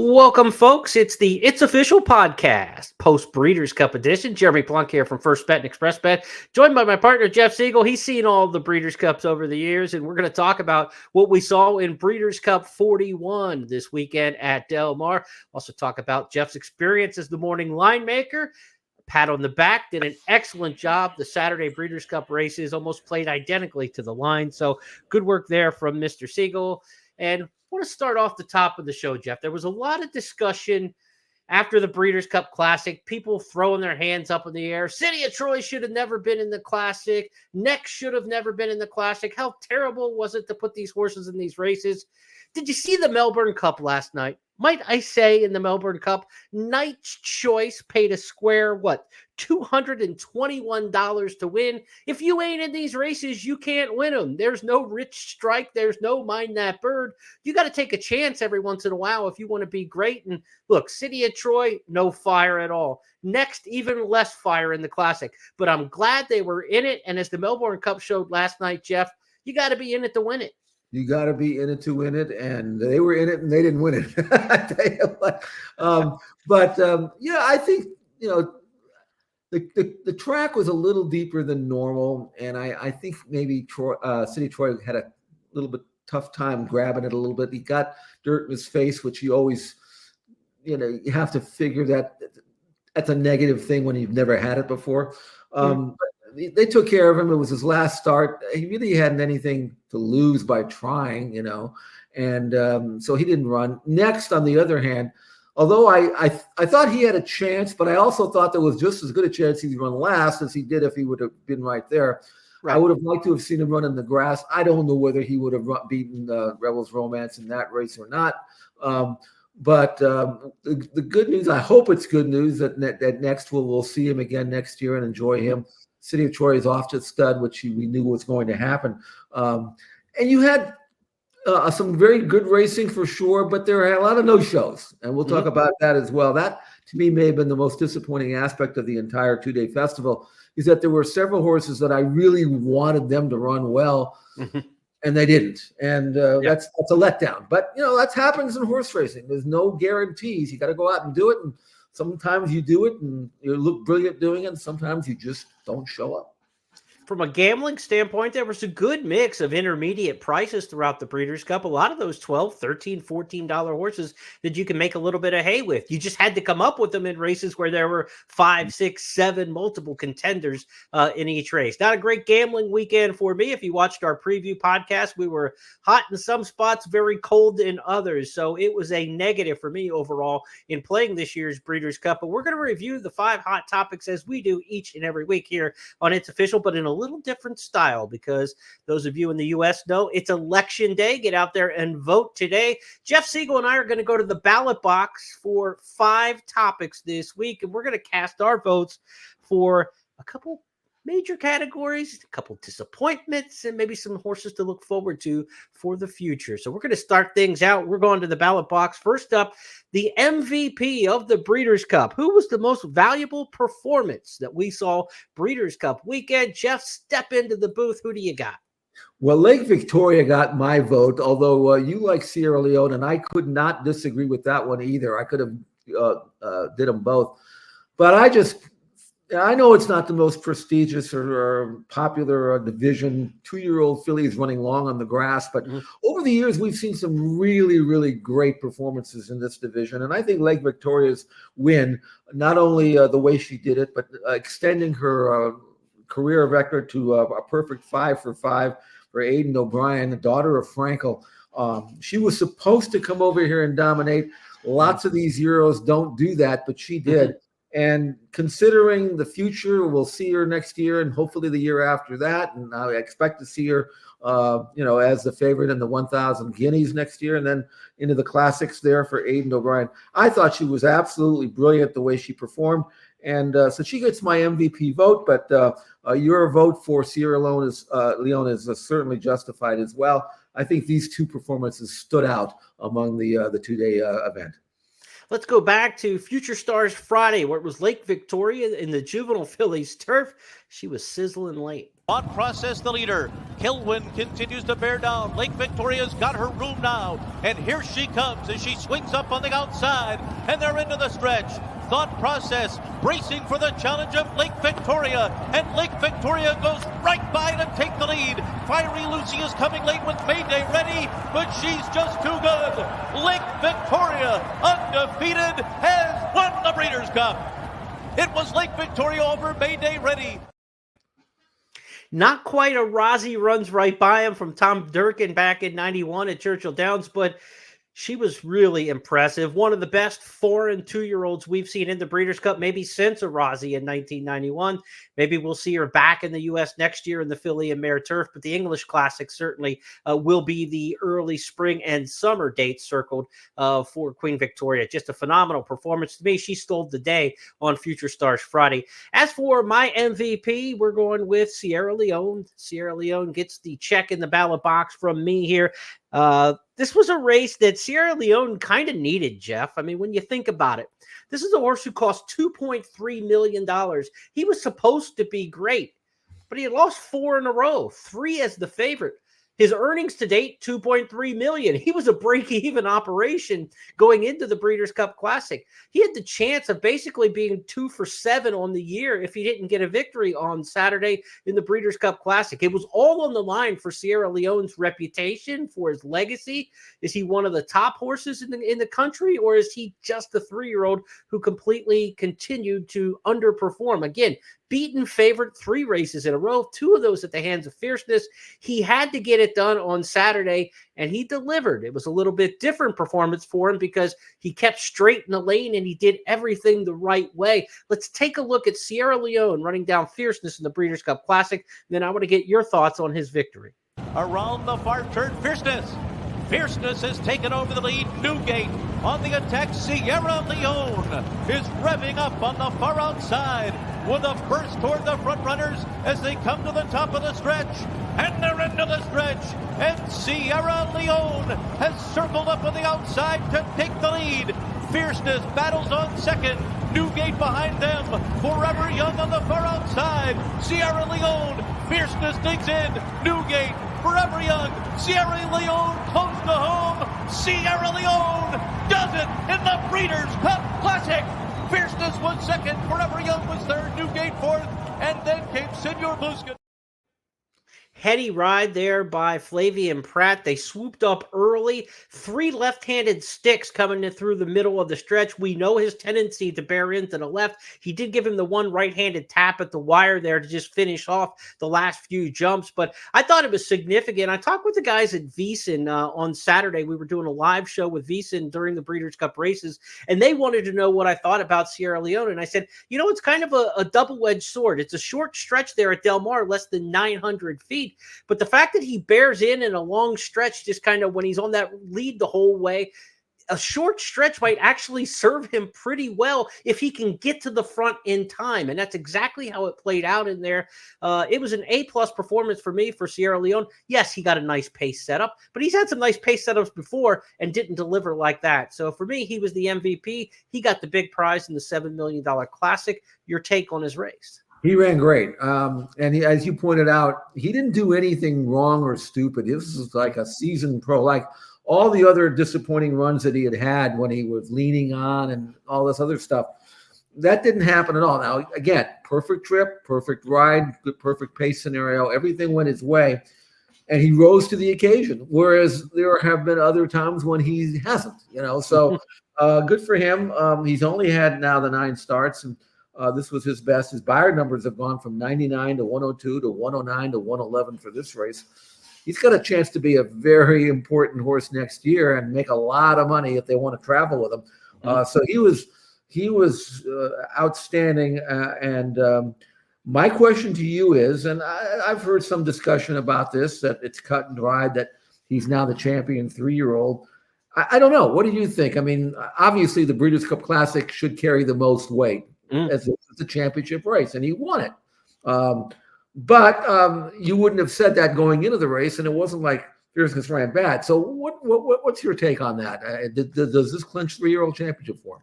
Welcome, folks. It's the It's Official podcast, post Breeders' Cup edition. Jeremy Plonk here from First Bet and Express Bet, joined by my partner, Jeff Siegel. He's seen all the Breeders' Cups over the years, and we're going to talk about what we saw in Breeders' Cup 41 this weekend at Del Mar. Also talk about Jeff's experience as the morning line maker. Pat on the back did an excellent job. The Saturday Breeders' Cup races almost played identically to the line, so good work there from Mr. Siegel. And I want to start off the top of the show, Jeff. There was a lot of discussion after the Breeders' Cup Classic, people throwing their hands up in the air. City of Troy should have never been in the Classic. Next should have never been in the Classic. How terrible was it to put these horses in these races? Did you see the Melbourne Cup last night? Might I say in the Melbourne Cup, Knight's Choice paid a square, $221 to win. If you ain't in these races, you can't win them. There's no rich strike. There's no mind that bird. You got to take a chance every once in a while if you want to be great. And look, City of Troy, no fire at all. Next, even less fire in the Classic. But I'm glad they were in it. And as the Melbourne Cup showed last night, Jeff, you got to be in it to win it. You got to be in it to win it, and they were in it, and they didn't win it. I tell you what. I think the track was a little deeper than normal, and I think maybe City Troy had a little bit tough time grabbing it a little bit. He got dirt in his face, which you always, you have to figure that that's a negative thing when you've never had it before. They took care of him. It was his last start. He really hadn't anything to lose by trying, and so he didn't run. Next, on the other hand, although I thought he had a chance, but I also thought there was just as good a chance he'd run last as he did if he would have been right there. Right. I would have liked to have seen him run in the grass. I don't know whether he would have beaten Rebels Romance in that race or not. But the good news, I hope it's good news that next we'll see him again next year and enjoy him. City of Troy is off to stud, which we knew was going to happen. And you had some very good racing for sure, but there are a lot of no-shows, and we'll talk about that as well. That, to me, may have been the most disappointing aspect of the entire two-day festival, is that there were several horses that I really wanted them to run well, and they didn't. And that's a letdown. But, that happens in horse racing. There's no guarantees. You got to go out and do it, and sometimes you do it and you look brilliant doing it, and sometimes you just don't show up. From a gambling standpoint, there was a good mix of intermediate prices throughout the Breeders' Cup. A lot of those $12, $13, $14 horses that you can make a little bit of hay with. You just had to come up with them in races where there were 5, 6, 7 multiple contenders in each race. Not a great gambling weekend for me. If you watched our preview podcast, we were hot in some spots, very cold in others. So it was a negative for me overall in playing this year's Breeders' Cup. But we're going to review the 5 hot topics as we do each and every week here on It's Official, but in a little different style, because those of you in the U.S. know it's election day. Get out there and vote today. Jeff Siegel and I are going to go to the ballot box for 5 topics this week, and we're going to cast our votes for a couple major categories, a couple disappointments, and maybe some horses to look forward to for the future. So we're going to start things out. We're going to the ballot box. First up, the MVP of the Breeders' Cup. Who was the most valuable performance that we saw Breeders' Cup weekend? Jeff, step into the booth. Who do you got? Well, Lake Victoria got my vote, although you like Sierra Leone, and I could not disagree with that one either. I could have did them both. But I know it's not the most prestigious or popular division. 2-year-old fillies running long on the grass. But over the years, we've seen some really, really great performances in this division. And I think Lake Victoria's win, not only the way she did it, but extending her career record to a perfect 5 for 5 for Aidan O'Brien, the daughter of Frankel. She was supposed to come over here and dominate. Lots of these Euros don't do that, but she did. And considering the future, we'll see her next year and hopefully the year after that. And I expect to see her, as the favorite in the 1,000 guineas next year and then into the classics there for Aidan O'Brien. I thought she was absolutely brilliant the way she performed. And so she gets my MVP vote, but your vote for Sierra Leone is certainly justified as well. I think these 2 performances stood out among the 2-day event. Let's go back to Future Stars Friday, where it was Lake Victoria in the juvenile fillies turf. She was sizzling late. On process, the leader. Kilwin continues to bear down. Lake Victoria's got her room now. And here she comes as she swings up on the outside. And they're into the stretch. Thought process, bracing for the challenge of Lake Victoria. And Lake Victoria goes right by to take the lead. Fiery Lucy is coming late with Mayday ready, but she's just too good. Lake Victoria, undefeated, has won the Breeders' Cup. It was Lake Victoria over Mayday ready. Not quite a Rozzy runs right by him from Tom Durkin back in 91 at Churchill Downs, but she was really impressive. One of the best 4- and 2-year-olds we've seen in the Breeders' Cup, maybe since a Rozzy in 1991. Maybe we'll see her back in the U.S. next year in the filly and mare turf, but the English Classic certainly will be the early spring and summer dates circled for Queen Victoria. Just a phenomenal performance. To me, she stole the day on Future Stars Friday. As for my MVP, we're going with Sierra Leone. Sierra Leone gets the check in the ballot box from me here. This was a race that Sierra Leone kind of needed, Jeff. I mean, when you think about it, this is a horse who cost $2.3 million. He was supposed to be great, but he had lost 4 in a row, 3 as the favorite. His earnings to date, $2.3 million. He was a break-even operation going into the Breeders' Cup Classic. He had the chance of basically being 2 for 7 on the year if he didn't get a victory on Saturday in the Breeders' Cup Classic. It was all on the line for Sierra Leone's reputation, for his legacy. Is he one of the top horses in the country, or is he just a 3-year-old who completely continued to underperform? Again, beaten favorite 3 races in a row, 2 of those at the hands of Fierceness. He had to get it done on Saturday, and he delivered. It was a little bit different performance for him because he kept straight in the lane and he did everything the right way. Let's take a look at Sierra Leone running down Fierceness in the Breeders' Cup Classic. Then I want to get your thoughts on his victory. Around the far turn, Fierceness. Fierceness has taken over the lead. Newgate on the attack. Sierra Leone is revving up on the far outside with a burst toward the front runners as they come to the top of the stretch. And they're into the stretch. And Sierra Leone has circled up on the outside to take the lead. Fierceness battles on second. Newgate behind them. Forever Young on the far outside. Sierra Leone. Fierceness digs in. Newgate. Forever Young. Sierra Leone close to home. Sierra Leone does it in the Breeders' Cup Classic. Fierceness was second. Forever Young was third. Newgate fourth. And then came Senor Bluskin. Heady ride there by Flavian Pratt. They swooped up early. 3 left-handed sticks coming in through the middle of the stretch. We know his tendency to bear into the left. He did give him the one right-handed tap at the wire there to just finish off the last few jumps, but I thought it was significant. I talked with the guys at Veasan on Saturday. We were doing a live show with Veasan during the Breeders' Cup races, and they wanted to know what I thought about Sierra Leone, and I said, it's kind of a double-edged sword. It's a short stretch there at Del Mar, less than 900 feet. But the fact that he bears in a long stretch, just kind of when he's on that lead the whole way, a short stretch might actually serve him pretty well if he can get to the front in time. And that's exactly how it played out in there. It was an A-plus performance for me for Sierra Leone. Yes, he got a nice pace setup, but he's had some nice pace setups before and didn't deliver like that. So for me, he was the MVP. He got the big prize in the $7 million Classic. Your take on his race? He ran great. And as you pointed out, he didn't do anything wrong or stupid. This was like a seasoned pro, like all the other disappointing runs that he had when he was leaning on and all this other stuff. That didn't happen at all. Now, again, perfect trip, perfect ride, good, perfect pace scenario. Everything went his way. And he rose to the occasion, whereas there have been other times when he hasn't, So good for him. He's only had now the 9 starts, and this was his best. His buyer numbers have gone from 99 to 102 to 109 to 111 for this race. He's got a chance to be a very important horse next year and make a lot of money if they want to travel with him. So he was outstanding. And my question to you is, and I've heard some discussion about this, that it's cut and dried, that he's now the champion 3-year-old. I don't know. What do you think? I mean, obviously the Breeders' Cup Classic should carry the most weight. As a championship race, and he won it. But you wouldn't have said that going into the race, and it wasn't like Fierceness ran bad. So what's your take on that? Does this clinch 3-year-old championship for him?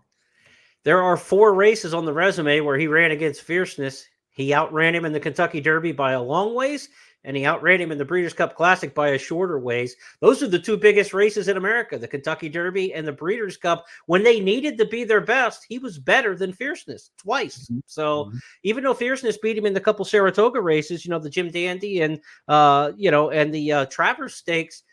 There are 4 races on the resume where he ran against Fierceness. He outran him in the Kentucky Derby by a long ways, and he outran him in the Breeders' Cup Classic by a shorter ways. Those are the 2 biggest races in America, the Kentucky Derby and the Breeders' Cup. When they needed to be their best, he was better than Fierceness twice. So even though Fierceness beat him in the couple Saratoga races, the Jim Dandy and the Travers Stakes,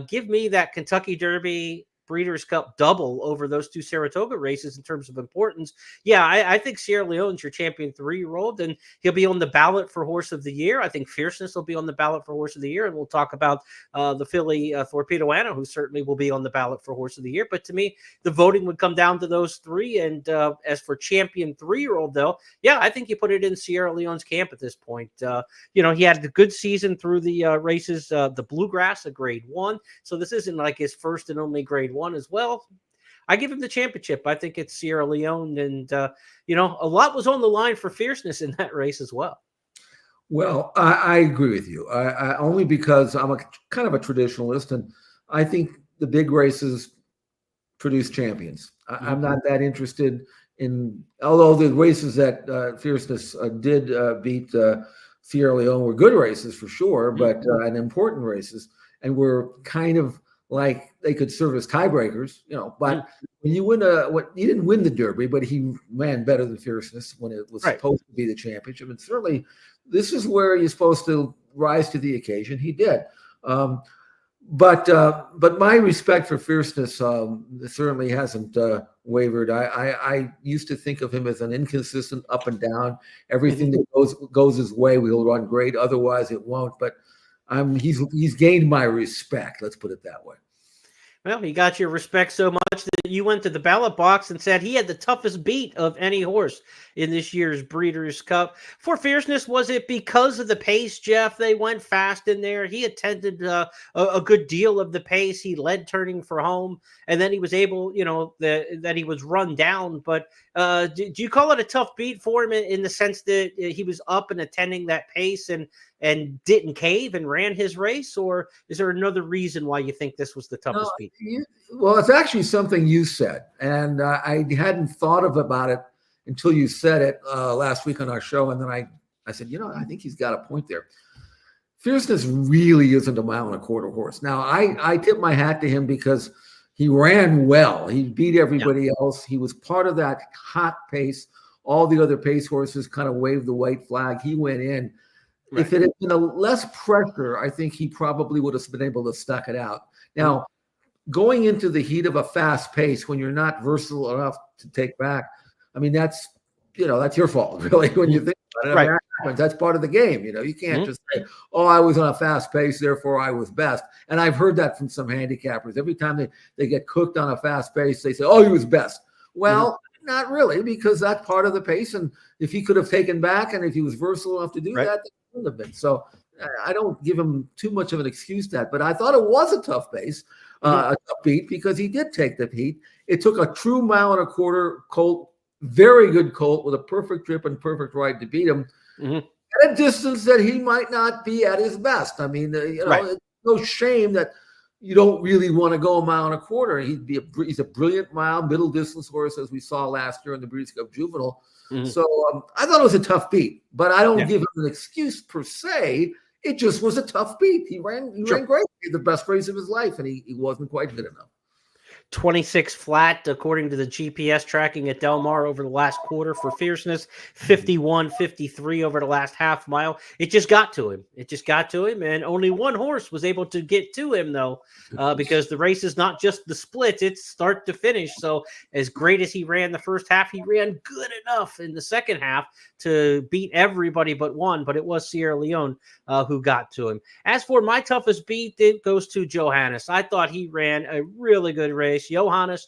give me that Kentucky Derby Breeders' Cup double over those 2 Saratoga races in terms of importance. Yeah, I think Sierra Leone's your champion 3-year-old, and he'll be on the ballot for Horse of the Year. I think Fierceness will be on the ballot for Horse of the Year, and we'll talk about the filly Torpedo Anna, who certainly will be on the ballot for Horse of the Year. But to me, the voting would come down to those 3. And as for champion 3-year-old, though, yeah, I think you put it in Sierra Leone's camp at this point. He had a good season through the races, the Bluegrass, a grade 1. So this isn't like his first and only grade 1 as well. I give him the championship. I think it's Sierra Leone, and a lot was on the line for Fierceness in that race as well. Well, I agree with you. I only because I'm a kind of a traditionalist, and I think the big races produce champions. I'm not that interested in, although the races that Fierceness did beat Sierra Leone were good races for sure, but and important races, and were kind of like they could serve as tiebreakers, but when you win he didn't win the Derby, but he ran better than Fierceness when it was supposed to be the championship. And certainly this is where you're supposed to rise to the occasion. He did. But my respect for Fierceness certainly hasn't wavered. I used to think of him as an inconsistent up and down. Everything that goes his way, he'll run great. Otherwise, it won't. But he's gained my respect. Let's put it that way. Well, he got your respect so much that you went to the ballot box and said he had the toughest beat of any horse in this year's Breeders' Cup. For Fierceness, was it because of the pace, Jeff? They went fast in there. He attended a good deal of the pace. He led turning for home, and then he was able, that he was run down. But do you call it a tough beat for him in the sense that he was up and attending that pace and didn't cave and ran his race? Or is there another reason why you think this was the toughest beat? Well, it's actually something you said, and I hadn't thought about it until you said it last week on our show. And then I said, I think he's got a point there. Fierceness really isn't a 1.25 mile horse. Now, I tip my hat to him because he ran well. He beat everybody else. He was part of that hot pace. All the other pace horses kind of waved the white flag. He went in. Right. If it had been a less pressure, I think he probably would have been able to stuck it out. Now, going into the heat of a fast pace when you're not versatile enough to take back, I mean, that's your fault, really, when you think about it. Right. I mean, that's part of the game. You can't just say, oh, I was on a fast pace, therefore I was best. And I've heard that from some handicappers. Every time they get cooked on a fast pace, they say, oh, he was best. Well, not really, because that's part of the pace. And if he could have taken back and if he was versatile enough to do that, it would have been. So I don't give him too much of an excuse to that. But I thought it was a tough pace, a tough beat, because he did take the heat. It took a true 1.25 mile colt, very good colt with a perfect trip and perfect ride to beat him at a distance that he might not be at his best. I mean, it's no shame that you don't really want to go 1.25 miles. He's a brilliant middle distance horse, as we saw last year in the Breeders' Cup Juvenile. So I thought it was a tough beat, but I don't give him an excuse per se. It just was a tough beat. He ran great. He had the best race of his life, and he wasn't quite good enough. 26 flat, according to the GPS tracking at Del Mar over the last quarter for Fierceness, 51-53 over the last half mile. It just got to him. And only one horse was able to get to him, though, because the race is not just the split, it's start to finish. So as great as he ran the first half, he ran good enough in the second half to beat everybody but one, but it was Sierra Leone who got to him. As for my toughest beat, it goes to Johannes. I thought he ran a really good race. Johannes.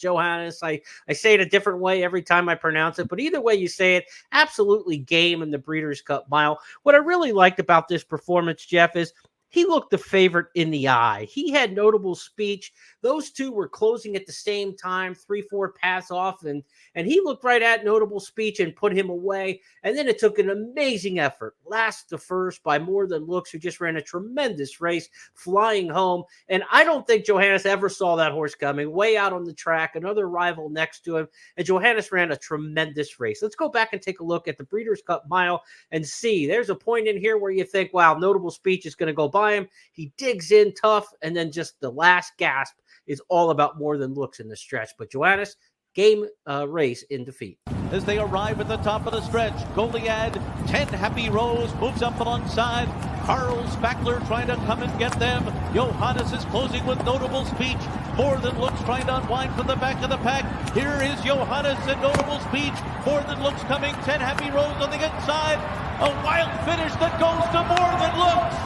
I say it a different way every time I pronounce it, but either way you say it, absolutely game in the Breeders' Cup Mile. What I really liked about this performance, Jeff, is he looked the favorite in the eye. He had notable speech. Those two were closing at the same time, 3-4 pass off, and he looked right at notable speech and put him away. And then it took an amazing effort. Last to first by More Than Looks, who just ran a tremendous race, flying home. And I don't think Johannes ever saw that horse coming. Way out on the track, another rival next to him. And Johannes ran a tremendous race. Let's go back and take a look at the Breeders' Cup Mile and see. There's a point in here where you think, wow, notable speech is going to go by him. He digs in tough, and then just the last gasp is all about More Than Looks in the stretch. But Johannes, game race in defeat. As they arrive at the top of the stretch, Goliad, 10 Happy Rose moves up alongside. Carl Spackler trying to come and get them. Johannes is closing with notable speech. More Than Looks trying to unwind from the back of the pack. Here is Johannes and notable speech. More Than Looks coming, 10 Happy Rose on the inside. A wild finish that goes to More Than Looks.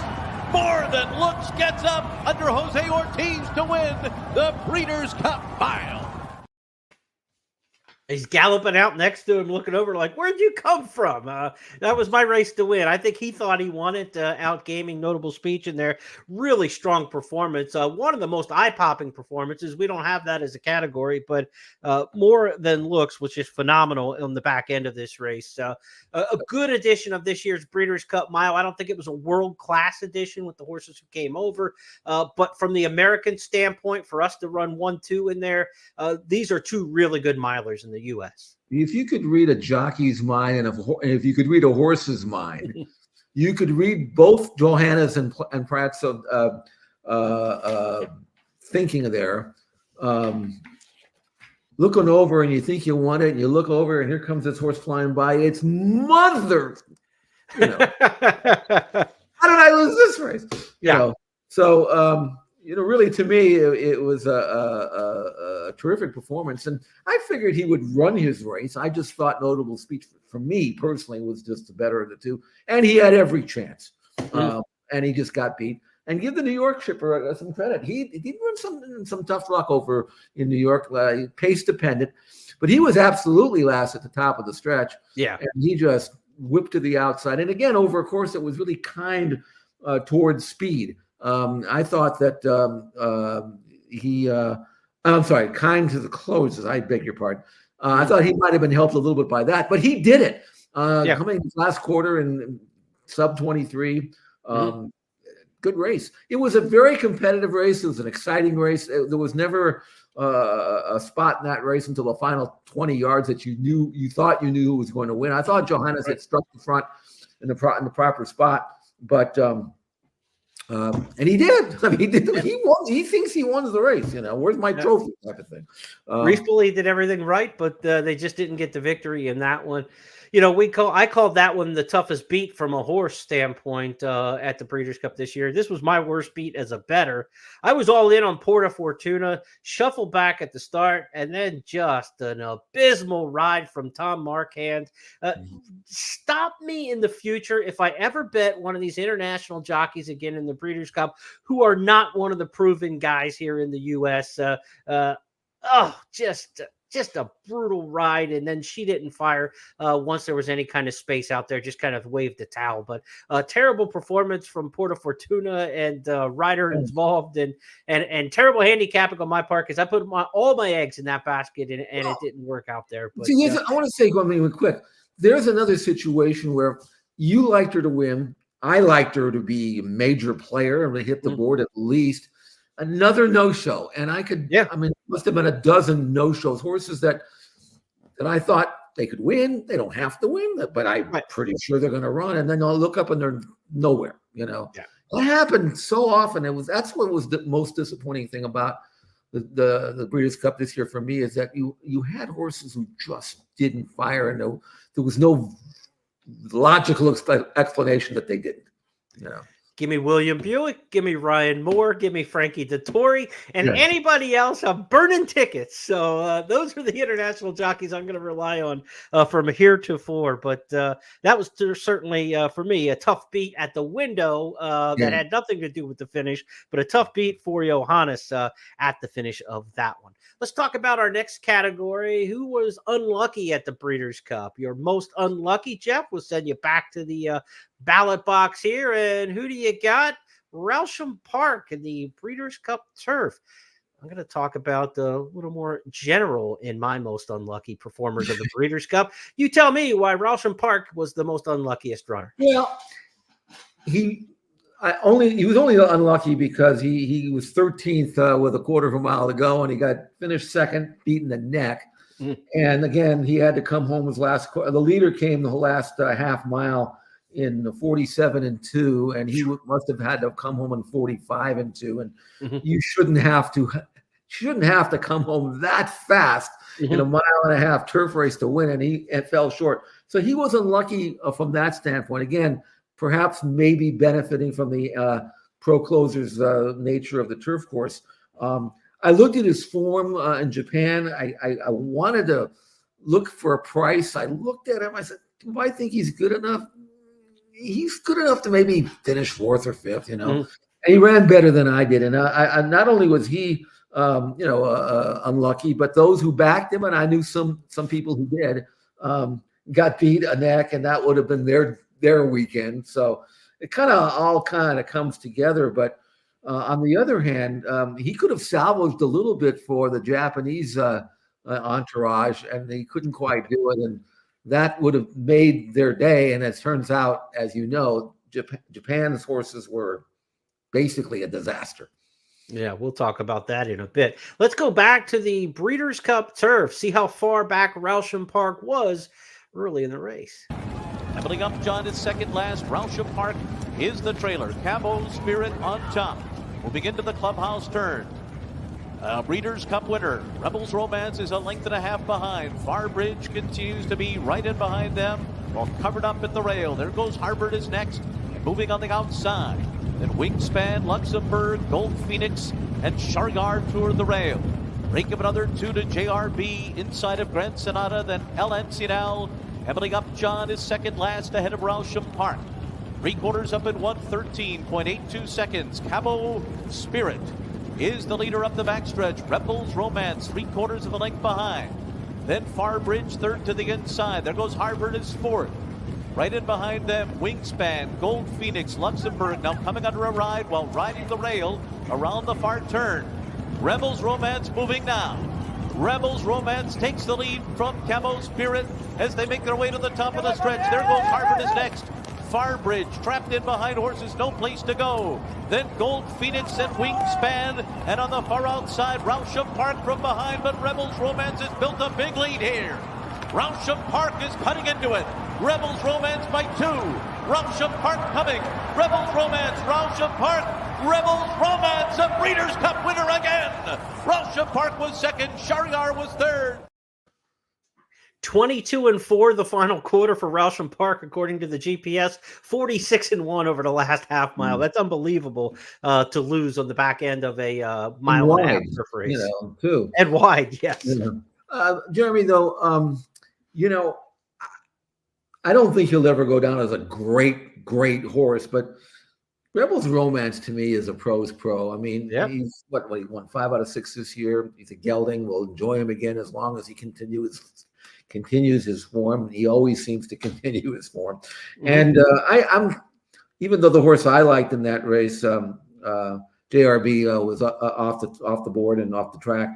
More Than Looks gets up under Jose Ortiz to win the Breeders' Cup Mile. He's galloping out next to him, looking over like, where'd you come from? That was my race to win. I think he thought he won it, outgaming notable speech in there. Really strong performance. One of the most eye-popping performances. We don't have that as a category, but More Than Looks was just phenomenal on the back end of this race. A good edition of this year's Breeders' Cup Mile. I don't think it was a world-class edition with the horses who came over, but from the American standpoint, for us to run 1-2 in there, these are two really good milers in the U.S. If you could read a jockey's mind and if you could read a horse's mind, you could read both Johannes and Pratt's thinking there. Looking over and you think you want it, and you look over and here comes this horse flying by. It's mother. You know, how did I lose this race? Yeah. You know? So, really, to me, it was a terrific performance, and I figured he would run his race. I just thought notable speech for me personally was just the better of the two, and he had every chance, and he just got beat. And give the New York shipper some credit. He did run some tough luck over in New York, pace dependent, but he was absolutely last at the top of the stretch. Yeah, and he just whipped to the outside, and again over a course that was really kind towards speed. I thought that I'm sorry, kind to the closes. I beg your pardon. I thought he might have been helped a little bit by that, but he did it. Coming last quarter in sub 23. Good race. It was a very competitive race. It was an exciting race. There was never a spot in that race until the final 20 yards that you thought you knew who was going to win. I thought Johannes had struck the front in the proper spot, but and he did. I mean, he did. He won. He thinks he won the race. Where's my trophy? Type of thing. Reese believed did everything right, but they just didn't get the victory in that one. I called that one the toughest beat from a horse standpoint at the Breeders' Cup this year. This was my worst beat as a bettor. I was all in on Porta Fortuna, shuffled back at the start, and then just an abysmal ride from Tom Markhand. Stop me in the future if I ever bet one of these international jockeys again in the Breeders' Cup who are not one of the proven guys here in the U.S. Just a brutal ride, and then she didn't fire once there was any kind of space out there, just kind of waved the towel. But a terrible performance from Porta Fortuna and rider involved, and terrible handicapping on my part because I put all my eggs in that basket, and it didn't work out there. But see, I want to say one thing real quick. There's another situation where you liked her to win. I liked her to be a major player and to hit the board at least. Another no-show, and I mean, it must have been a dozen no-shows, horses that I thought they could win. They don't have to win, but I'm pretty sure they're going to run, and then I'll look up and they're nowhere. That happened so often. That's what was the most disappointing thing about the Breeders' Cup this year for me is that you had horses who just didn't fire, and there was no logical explanation that they didn't. Give me William Buick, give me Ryan Moore, give me Frankie Dettori, and anybody else, I'm burning tickets. So those are the international jockeys I'm going to rely on from heretofore. But that was certainly, for me, a tough beat at the window that had nothing to do with the finish, but a tough beat for Johannes at the finish of that one. Let's talk about our next category. Who was unlucky at the Breeders' Cup? Your most unlucky, Jeff. We'll send you back to the ballot box here. And who do you got? Rousham Park in the Breeders' Cup Turf. I'm going to talk about a little more general in my most unlucky performers of the Breeders' Cup. You tell me why Rousham Park was the most unluckiest runner. Well, he was only unlucky because he was 13th with a quarter of a mile to go, and he got finished second, beaten the neck. And again, he had to come home his last. The leader came the last half mile in 47-2, and he must have had to come home in 45-2. And you shouldn't have to come home that fast in a 1.5 mile turf race to win, and he fell short. So he was unlucky from that standpoint. Again, perhaps maybe benefiting from the pro closers nature of the turf course. I looked at his form in Japan. I wanted to look for a price. I looked at him. I said, do I think he's good enough? He's good enough to maybe finish 4th or 5th, And he ran better than I did. And I not only was he, unlucky, but those who backed him, and I knew some people who did, got beat a neck, and that would have been their weekend. So it all comes together. But on the other hand, he could have salvaged a little bit for the Japanese entourage, and he couldn't quite do it. And that would have made their day. And it turns out, as you know, Japan's horses were basically a disaster. Yeah, we'll talk about that in a bit. Let's go back to the Breeders' Cup Turf, see how far back Rousham Park was early in the race. Leveling up, John is second last. Rousham Park is the trailer. Cabo Spirit on top. Moving into the clubhouse turn. Breeders' Cup winner. Rebels Romance is 1.5 lengths behind. Farbridge continues to be right in behind them, while covered up at the rail. There goes Harvard is next. Moving on the outside. Then Wingspan, Luxembourg, Gold Phoenix, and Shariar toward the rail. Break of another 2 to JRB inside of Grand Sonata. Then El Encinal. Leveling up, John is second last ahead of Rousham Park. 3/4 up in 1:13.82 seconds. Cabo Spirit is the leader up the backstretch. Rebels Romance 3/4 of a length behind. Then Farbridge third to the inside. There goes Harvard is fourth. Right in behind them, Wingspan, Gold Phoenix, Luxembourg now coming under a ride while riding the rail around the far turn. Rebels Romance moving now. Rebels Romance takes the lead from Cabo Spirit as they make their way to the top of the stretch. There goes Harvard is next. Farbridge trapped in behind horses, no place to go. Then Gold Phoenix and Wingspan, and on the far outside, Rousham Park from behind, but Rebels Romance has built a big lead here. Rousham Park is cutting into it. Rebels Romance by 2. Rousham Park coming. Rebels Romance, Rousham Park. Rebels Romance, a Breeders' Cup winner again. Rousham Park was second. Shariar was third. 22-4 the final quarter for Rousham Park, according to the GPS. 46-1 over the last half mile. That's unbelievable to lose on the back end of a mile and a half turf race. Too. And wide, yes. Jeremy, though, I don't think he'll ever go down as a great horse, but Rebels Romance to me is a pro's pro. I mean, he's what he won 5 out of 6 this year. He's a gelding. We'll enjoy him again as long as he continues his form. He always seems to continue his form. And I'm even though the horse I liked in that race, JRB was off the board and off the track.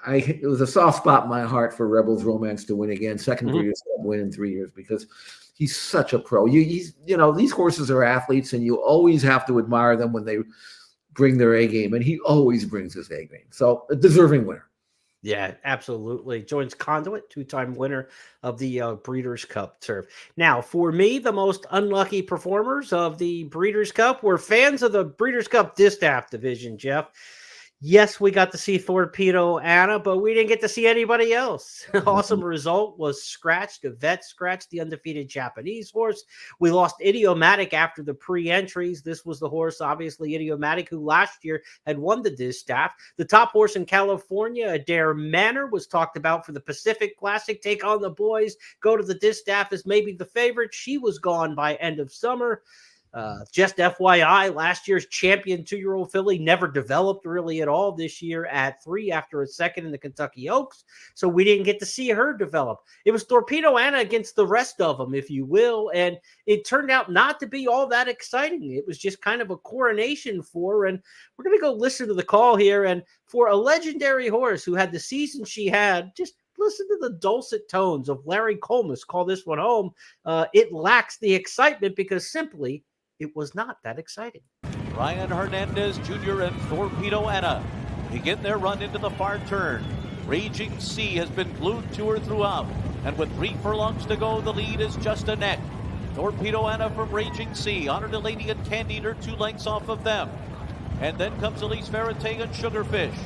It was a soft spot in my heart for Rebels Romance to win again, second Breeders' Cup win in 3 years, because he's such a pro. These horses are athletes, and you always have to admire them when they bring their A game, and he always brings his A game. So a deserving winner. Yeah, absolutely. Joins Conduit, 2-time winner of the Breeders' Cup Turf. Now, for me, the most unlucky performers of the Breeders' Cup were fans of the Breeders' Cup Distaff division, Jeff. Yes, we got to see Torpedo Anna, but we didn't get to see anybody else. Awesome result was Scratch, the vet Scratch, the undefeated Japanese horse. We lost Idiomatic after the pre-entries. This was the horse, obviously, Idiomatic, who last year had won the Distaff. The top horse in California, Adair Manor, was talked about for the Pacific Classic. Take on the boys, go to the Distaff as maybe the favorite. She was gone by end of summer. Just FYI, last year's champion 2-year-old filly never developed really at all this year at 3 after a second in the Kentucky Oaks. So we didn't get to see her develop. It was Torpedo Anna against the rest of them, if you will. And it turned out not to be all that exciting. It was just kind of a coronation for her. And we're going to go listen to the call here. And for a legendary horse who had the season she had, just listen to the dulcet tones of Larry Colmus call this one home. It lacks the excitement because simply it was not that exciting. Ryan Hernandez Jr. and Torpedo Anna begin their run into the far turn. Raging Sea has been glued to her throughout, and with 3 furlongs to go, the lead is just a neck. Torpedo Anna from Raging Sea, Honor to Lady and Candied are 2 lengths off of them. And then comes Elise Verite and Sugarfish.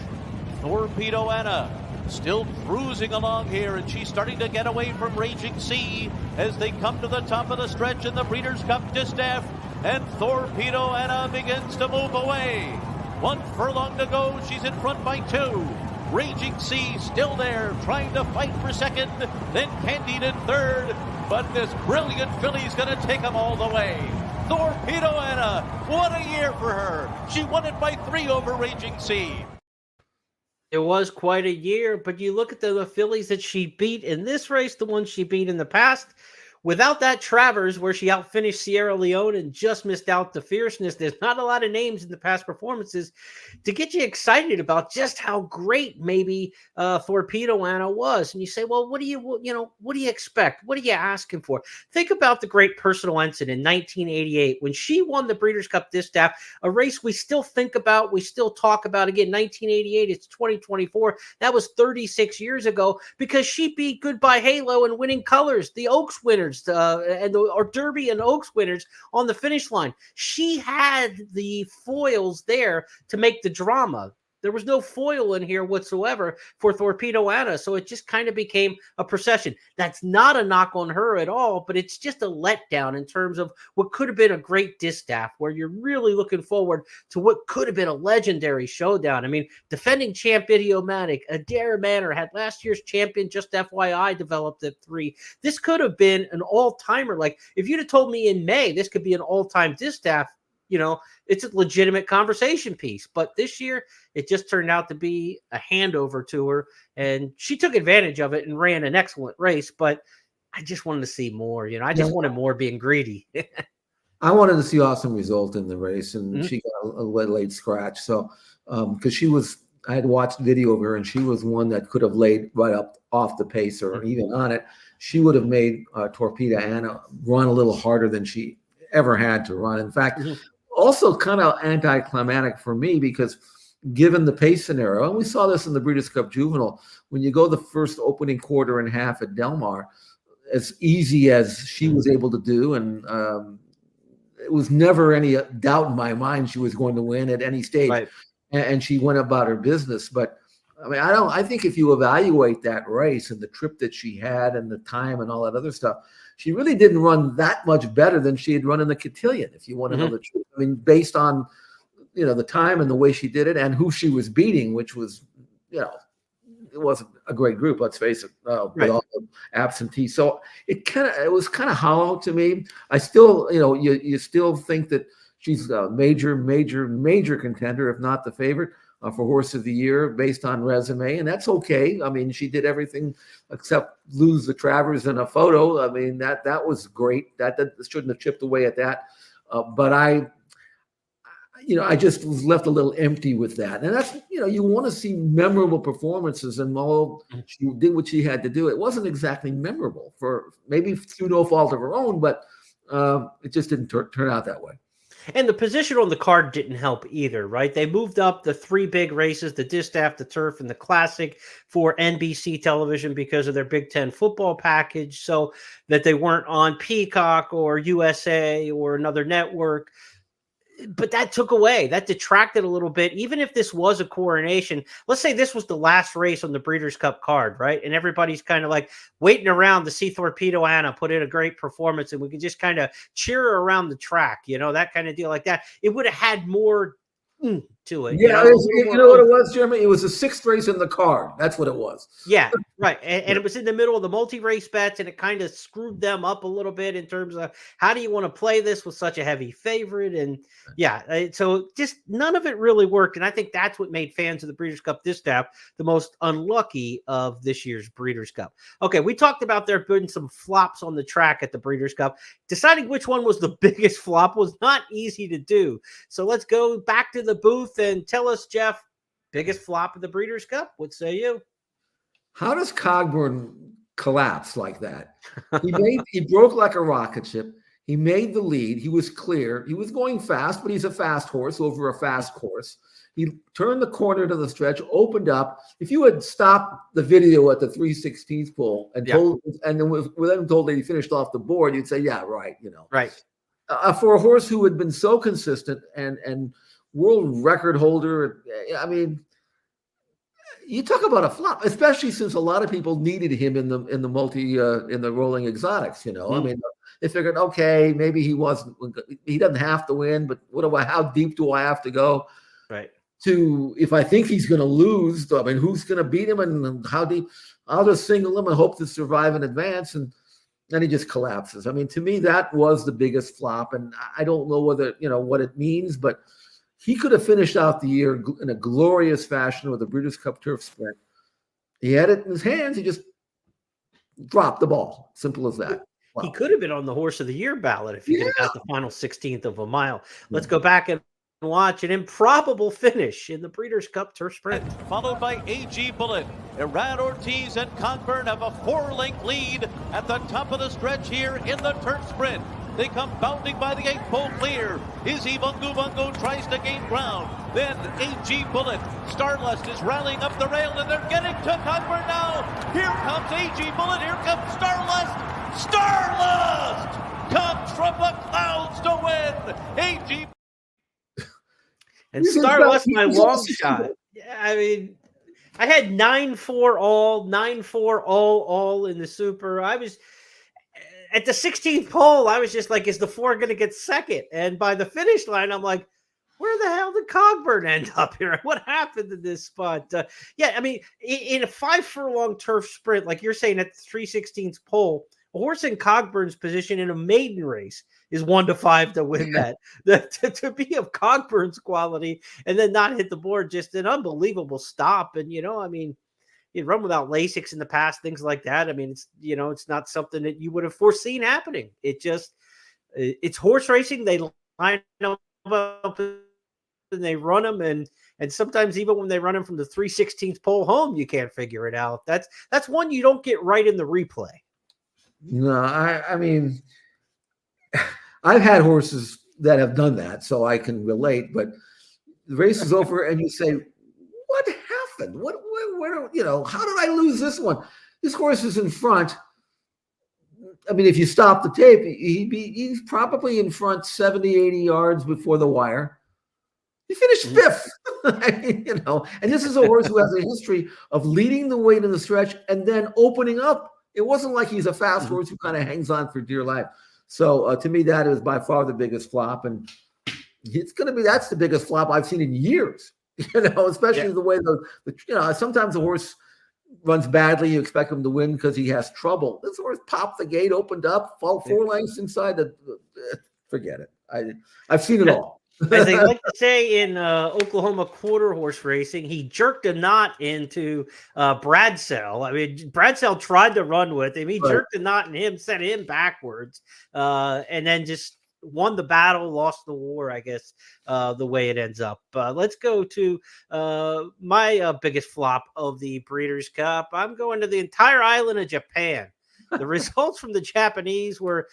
Torpedo Anna still cruising along here, and she's starting to get away from Raging Sea as they come to the top of the stretch in the Breeders' Cup Distaff. And Torpedo Anna begins to move away. 1 furlong to go. She's in front by 2. Raging Sea still there, trying to fight for second. Then Candied in third. But this brilliant filly's going to take them all the way. Torpedo Anna, what a year for her. She won it by 3 over Raging Sea. It was quite a year, but you look at the fillies that she beat in this race, the ones she beat in the past. Without that Travers, where she outfinished Sierra Leone and just missed out the fierceness, there's not a lot of names in the past performances to get you excited about just how great maybe Torpedo Anna was. And you say, well, what do you expect? What are you asking for? Think about the great Personal Ensign in 1988 when she won the Breeders' Cup Distaff, a race we still think about, we still talk about. Again, 1988, it's 2024. That was 36 years ago because she beat Goodbye Halo and Winning Colors, the Oaks winners. Or Derby and Oaks winners on the finish line. She had the foils there to make the drama. There was no foil in here whatsoever for Torpedo Anna, so it just kind of became a procession. That's not a knock on her at all, but it's just a letdown in terms of what could have been a great distaff, where you're really looking forward to what could have been a legendary showdown. I mean, defending champ Idiomatic, Adair Manor had last year's champion, just FYI, developed at 3. This could have been an all-timer. Like, if you'd have told me in May this could be an all-time distaff, it's a legitimate conversation piece. But this year, it just turned out to be a handover to her, and she took advantage of it and ran an excellent race. But I just wanted to see more. I just wanted more, being greedy. I wanted to see Awesome Result in the race, and she got a late scratch. So, because I had watched video of her, and she was one that could have laid right up off the pace or even on it. She would have made Torpedo Anna run a little harder than she ever had to run. In fact, also kind of anticlimactic for me, because given the pace scenario, and we saw this in the Breeders' Cup Juvenile, when you go the first opening quarter and half at Del Mar, as easy as she was able to do, and it was never any doubt in my mind she was going to win at any stage. Right. And she went about her business. But I mean, I think if you evaluate that race and the trip that she had and the time and all that other stuff, she really didn't run that much better than she had run in the Cotillion, if you want to know the truth. I mean, based on, the time and the way she did it and who she was beating, which was, it wasn't a great group, let's face it, with all the absentees. So it was kind of hollow to me. I still, you still think that she's a major, major, major contender, if not the favorite, for Horse of the Year based on resume, and that's okay. I mean, she did everything except lose the Travers in a photo. I mean, that was great. That shouldn't have chipped away at that. But I just was left a little empty with that. And that's, you want to see memorable performances, and all she did what she had to do. It wasn't exactly memorable, for maybe through no fault of her own, but it just didn't turn out that way. And the position on the card didn't help either, right? They moved up the 3 big races, the Distaff, the Turf, and the Classic, for NBC television because of their Big Ten football package, so that they weren't on Peacock or USA or another network. But that detracted a little bit. Even if this was a coronation, let's say this was the last race on the Breeders' Cup card, right? And everybody's kind of like waiting around to see Torpedo Anna put in a great performance, and we could just kind of cheer her around the track, that kind of deal like that. It would have had more to it. Yeah, A little you more know what it was, Jeremy? It was the 6th race in the card. That's what it was. Yeah, right. And it was in the middle of the multi-race bets, and it kind of screwed them up a little bit in terms of how do you want to play this with such a heavy favorite? And so just none of it really worked. And I think that's what made fans of the Breeders' Cup this time the most unlucky of this year's Breeders' Cup. Okay, we talked about there being some flops on the track at the Breeders' Cup. Deciding which one was the biggest flop was not easy to do. So let's go back to the booth and tell us, Jeff, biggest flop of the Breeders' Cup. What say you? How does Cogburn collapse like that? He broke like a rocket ship. He made the lead. He was clear. He was going fast, but he's a fast horse over a fast course. He turned the corner to the stretch, opened up. If you had stopped the video at the 3/16 pole and then with them told that he finished off the board, you'd say, yeah, right. Right. For a horse who had been so consistent and world record holder, I mean, you talk about a flop, especially since a lot of people needed him in the rolling exotics. I mean, they figured, okay, maybe he doesn't have to win, but how deep do I have to go? Right. If I think he's going to lose, I mean, who's going to beat him and how deep? I'll just single him and hope to survive in advance, and then he just collapses. I mean, to me, that was the biggest flop, and I don't know what it means, but he could have finished out the year in a glorious fashion with the Breeders' Cup Turf Sprint. He had it in his hands. He just dropped the ball. Simple as that. Wow. He could have been on the Horse of the Year ballot if he could have got the final 16th of a mile. Let's go back and watch an improbable finish in the Breeders' Cup Turf Sprint. Followed by A.G. Bullet. Iran Ortiz and Cogburn have a 4-length lead at the top of the stretch here in the Turf Sprint. They come bounding by the 8th pole clear. Izzy Bungu Bungu tries to gain ground. Then A.G. Bullet. Starlust is rallying up the rail, and they're getting to Cogburn now. Here comes A.G. Bullet. Here comes Starlust. Starlust comes from the clouds to win. A.G. And Starlust, my long shot. Yeah, I mean, I had 9-4 all in the Super. I was at the 16th pole. I was just like, is the 4 going to get second? And by the finish line, I'm like, where the hell did Cogburn end up here? What happened in this spot? I mean, in a 5 furlong turf sprint, like you're saying at the 3/16th pole, a horse in Cogburn's position in a maiden race is 1-5 to win that. To be of Cogburn's quality and then not hit the board, just an unbelievable stop. And, I mean, he'd run without Lasix in the past, things like that. I mean, it's not something that you would have foreseen happening. It's horse racing. They line up and they run them. And sometimes even when they run them from the 3/16th pole home, you can't figure it out. That's one you don't get right in the replay. No, I mean, I've had horses that have done that, so I can relate. But the race is over, and you say, "What happened? How did I lose this one? This horse is in front." I mean, if you stop the tape, he's probably in front 70, 80 yards before the wire. He finished 5th, And this is a horse who has a history of leading the way to the stretch and then opening up. It wasn't like he's a fast horse who kind of hangs on for dear life. So to me, that is by far the biggest flop, and that's the biggest flop I've seen in years. Especially the way sometimes the horse runs badly. You expect him to win because he has trouble. This horse popped the gate, opened up, fall 4 lengths inside forget it. I've seen it all. As they like to say in Oklahoma quarter horse racing, he jerked a knot into Bradsell. I mean, Bradsell tried to run with him. He jerked a knot in him, sent him backwards, and then just won the battle, lost the war, I guess, the way it ends up. Let's go to my biggest flop of the Breeders' Cup. I'm going to the entire island of Japan. The results from the Japanese were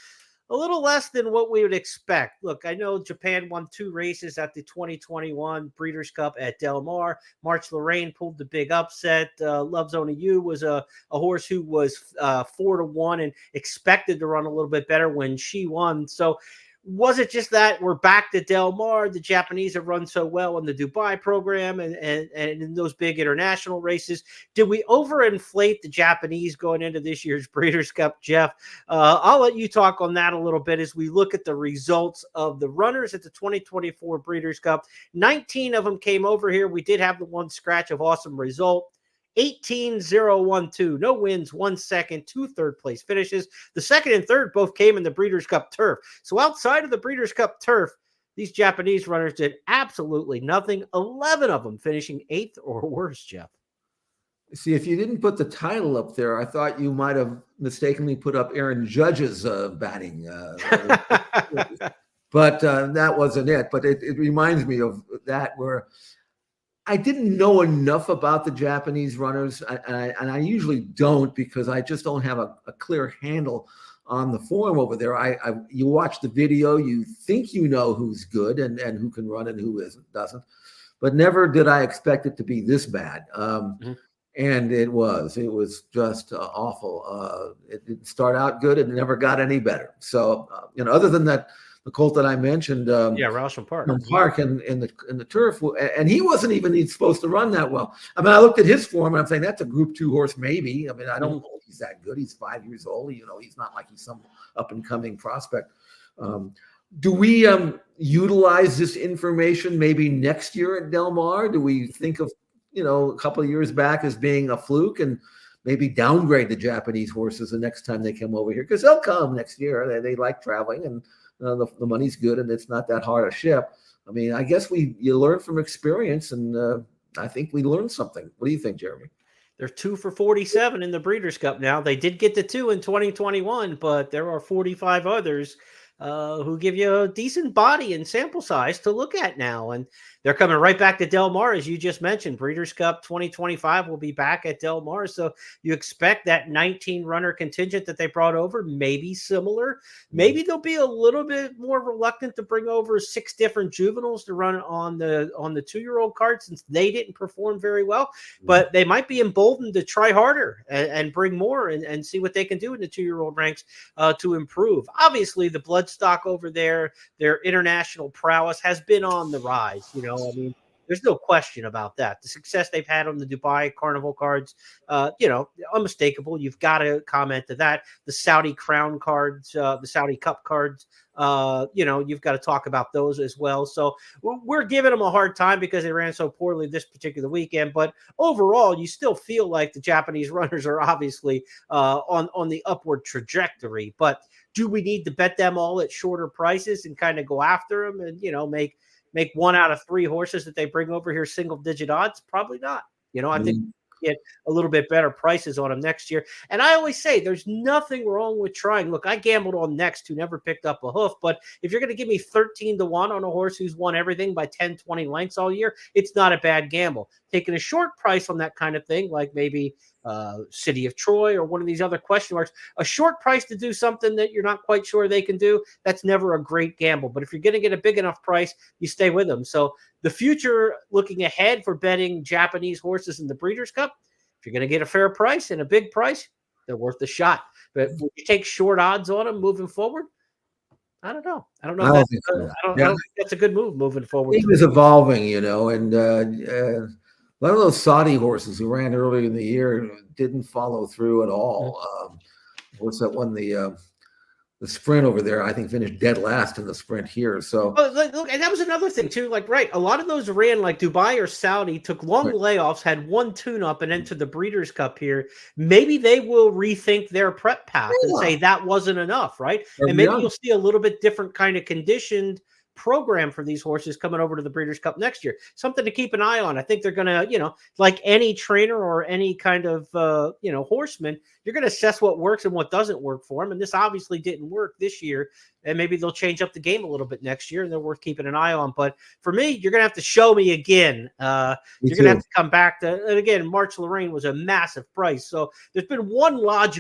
a little less than what we would expect. Look, I know Japan won 2 races at the 2021 Breeders' Cup at Del Mar. March Lorraine pulled the big upset. Loves Only You was a horse who was 4-1 and expected to run a little bit better when she won. So Was it just that we're back to Del Mar? The Japanese have run so well in the Dubai program and in those big international races. Did we overinflate the Japanese going into this year's Breeders' Cup, Jeff? I'll let you talk on that a little bit as we look at the results of the runners at the 2024 Breeders' Cup. 19 of them came over here. We did have the one scratch of awesome result. 18-0-1-2, no wins, 1 second, 2 third place finishes. The second and third both came in the Breeders' Cup turf. So outside of the Breeders' Cup turf, these Japanese runners did absolutely nothing. 11 of them finishing 8th or worse, Jeff. See, if you didn't put the title up there, I thought you might have mistakenly put up Aaron Judge's batting. But that wasn't it. But it reminds me of that where I didn't know enough about the Japanese runners, and I usually don't because I just don't have a clear handle on the form over there. You watch the video, you think you know who's good and who can run and who doesn't, but never did I expect it to be this bad. And it was just awful. It didn't start out good and it never got any better. So, other than that, the colt that I mentioned, Rawson Park. Park in the turf, and he wasn't even supposed to run that well. I mean, I looked at his form and I'm saying that's a Group 2 horse, maybe. I mean, I don't know if he's that good. He's 5 years old. He's not like he's some up and coming prospect. Do we utilize this information maybe next year at Del Mar? Do we think of a couple of years back as being a fluke and maybe downgrade the Japanese horses the next time they come over here? Because they'll come next year. They like traveling and the money's good and it's not that hard a ship. I mean, I guess you learn from experience, and I think we learned something. What do you think, Jeremy? They're 2 for 47 in the Breeders' Cup now. They did get to 2 in 2021, but there are 45 others who give you a decent body and sample size to look at now. And they're coming right back to Del Mar, as you just mentioned. Breeders' Cup 2025 will be back at Del Mar. So you expect that 19-runner contingent that they brought over, maybe similar. Maybe they'll be a little bit more reluctant to bring over 6 different juveniles to run on the 2-year-old card since they didn't perform very well. But they might be emboldened to try harder and bring more and see what they can do in the 2-year-old ranks to improve. Obviously, the bloodstock over there, their international prowess has been on the rise. I mean, there's no question about that. The success they've had on the Dubai Carnival cards, unmistakable. You've got to comment to that. The Saudi Crown cards, the Saudi Cup cards, you've got to talk about those as well. So we're giving them a hard time because they ran so poorly this particular weekend. But overall, you still feel like the Japanese runners are obviously on the upward trajectory. But do we need to bet them all at shorter prices and kind of go after them and, make 1 out of 3 horses that they bring over here single-digit odds? Probably not. I think get a little bit better prices on them next year. And I always say there's nothing wrong with trying. Look, I gambled on Next, who never picked up a hoof, but if you're going to give me 13-1 on a horse who's won everything by 10, 20 lengths all year, it's not a bad gamble. Taking a short price on that kind of thing, like maybe City of Troy or one of these other question marks, a short price to do something that you're not quite sure they can do, that's never a great gamble. But if you're going to get a big enough price, you stay with them. So the future looking ahead for betting Japanese horses in the Breeders' Cup, if you're going to get a fair price and a big price, they're worth the shot. But when you take short odds on them moving forward, I don't know. I don't think that's a good move moving forward. It was evolving, and one of those Saudi horses who ran earlier in the year didn't follow through at all. What's that one? The sprint over there, I think, finished dead last in the sprint here. So look, and that was another thing too. Like, right, a lot of those ran like Dubai or Saudi, took long layoffs, had one tune-up, and entered the Breeders' Cup here. Maybe they will rethink their prep path and say that wasn't enough, right? And maybe you'll see a little bit different kind of conditioned program for these horses coming over to the Breeders' Cup next year. Something to keep an eye on. I think they're going to, like any trainer or any kind of, horseman, you're going to assess what works and what doesn't work for them. And this obviously didn't work this year. And maybe they'll change up the game a little bit next year, and they're worth keeping an eye on. But for me, you're going to have to show me again. You're going to have to come back to, and again, March Lorraine was a massive price. So there's been one logical